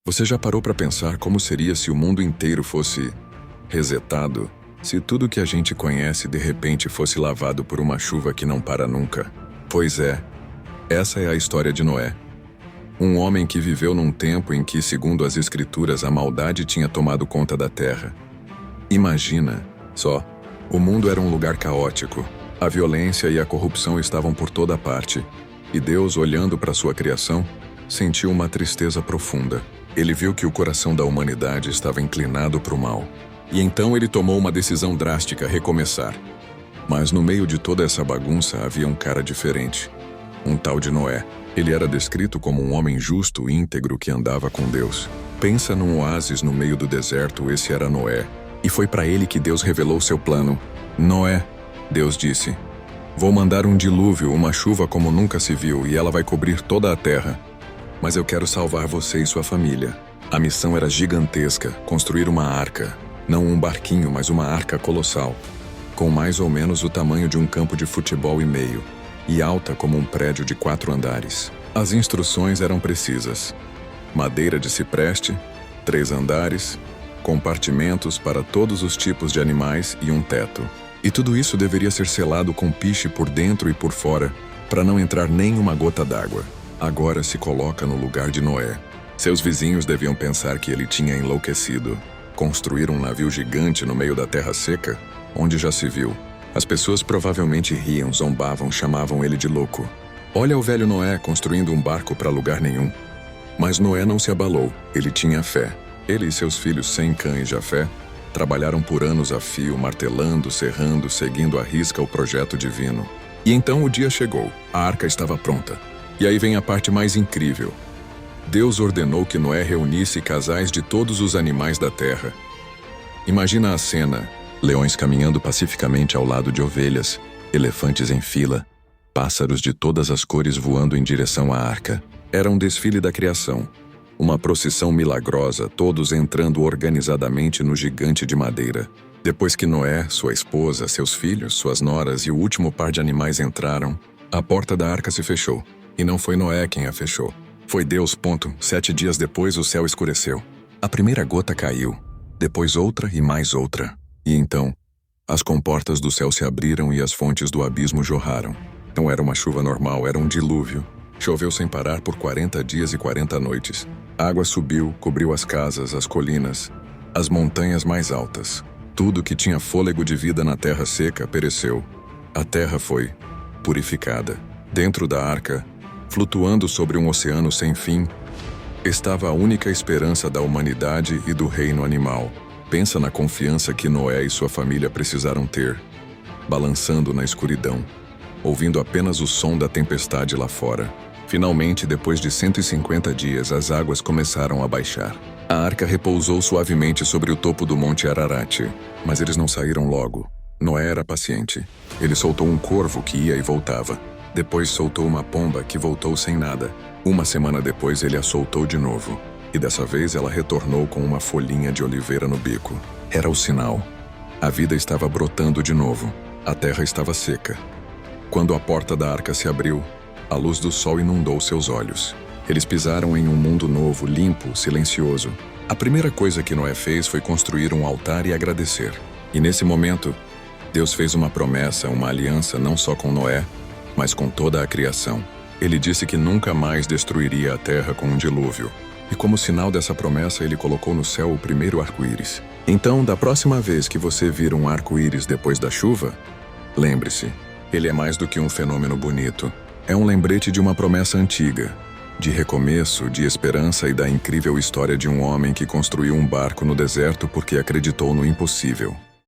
Você já parou para pensar como seria se o mundo inteiro fosse resetado? Se tudo que a gente conhece de repente fosse lavado por uma chuva que não para nunca? Pois é, essa é a história de Noé. Um homem que viveu num tempo em que, segundo as escrituras, a maldade tinha tomado conta da terra. Imagina só, o mundo era um lugar caótico. A violência e a corrupção estavam por toda parte. E Deus, olhando para sua criação, sentiu uma tristeza profunda. Ele viu que o coração da humanidade estava inclinado para o mal. E então ele tomou uma decisão drástica: recomeçar. Mas no meio de toda essa bagunça havia um cara diferente. Um tal de Noé. Ele era descrito como um homem justo e íntegro que andava com Deus. Pensa num oásis no meio do deserto, esse era Noé. E foi para ele que Deus revelou seu plano. Noé, Deus disse, vou mandar um dilúvio, uma chuva como nunca se viu, e ela vai cobrir toda a terra. Mas eu quero salvar você e sua família. A missão era gigantesca, construir uma arca. Não um barquinho, mas uma arca colossal. Com mais ou menos o tamanho de um campo de futebol e meio. E alta como um prédio de 4 andares. As instruções eram precisas. Madeira de cipreste, 3 andares, compartimentos para todos os tipos de animais e um teto. E tudo isso deveria ser selado com piche por dentro e por fora, para não entrar nem uma gota d'água. Agora se coloca no lugar de Noé. Seus vizinhos deviam pensar que ele tinha enlouquecido. Construir um navio gigante no meio da terra seca, onde já se viu. As pessoas provavelmente riam, zombavam, chamavam ele de louco. Olha o velho Noé construindo um barco para lugar nenhum. Mas Noé não se abalou, ele tinha fé. Ele e seus filhos Sem, Cã e Jafé trabalharam por anos a fio, martelando, serrando, seguindo à risca o projeto divino. E então o dia chegou, a arca estava pronta. E aí vem a parte mais incrível. Deus ordenou que Noé reunisse casais de todos os animais da terra. Imagina a cena: leões caminhando pacificamente ao lado de ovelhas, elefantes em fila, pássaros de todas as cores voando em direção à arca. Era um desfile da criação, uma procissão milagrosa, todos entrando organizadamente no gigante de madeira. Depois que Noé, sua esposa, seus filhos, suas noras e o último par de animais entraram, a porta da arca se fechou. E não foi Noé quem a fechou. Foi Deus, ponto. 7 dias depois o céu escureceu. A primeira gota caiu, depois outra e mais outra. E então, as comportas do céu se abriram e as fontes do abismo jorraram. Não era uma chuva normal, era um dilúvio. Choveu sem parar por 40 dias e 40 noites. A água subiu, cobriu as casas, as colinas, as montanhas mais altas. Tudo que tinha fôlego de vida na terra seca pereceu. A terra foi purificada. Dentro da arca, flutuando sobre um oceano sem fim, estava a única esperança da humanidade e do reino animal. Pensa na confiança que Noé e sua família precisaram ter, balançando na escuridão, ouvindo apenas o som da tempestade lá fora. Finalmente, depois de 150 dias, as águas começaram a baixar. A arca repousou suavemente sobre o topo do Monte Ararat, mas eles não saíram logo. Noé era paciente. Ele soltou um corvo que ia e voltava. Depois soltou uma pomba que voltou sem nada. Uma semana depois ele a soltou de novo. E dessa vez ela retornou com uma folhinha de oliveira no bico. Era o sinal. A vida estava brotando de novo. A terra estava seca. Quando a porta da arca se abriu, a luz do sol inundou seus olhos. Eles pisaram em um mundo novo, limpo, silencioso. A primeira coisa que Noé fez foi construir um altar e agradecer. E nesse momento, Deus fez uma promessa, uma aliança não só com Noé, mas com toda a criação. Ele disse que nunca mais destruiria a terra com um dilúvio. E como sinal dessa promessa, ele colocou no céu o primeiro arco-íris. Então, da próxima vez que você vir um arco-íris depois da chuva, lembre-se, ele é mais do que um fenômeno bonito. É um lembrete de uma promessa antiga, de recomeço, de esperança e da incrível história de um homem que construiu um barco no deserto porque acreditou no impossível.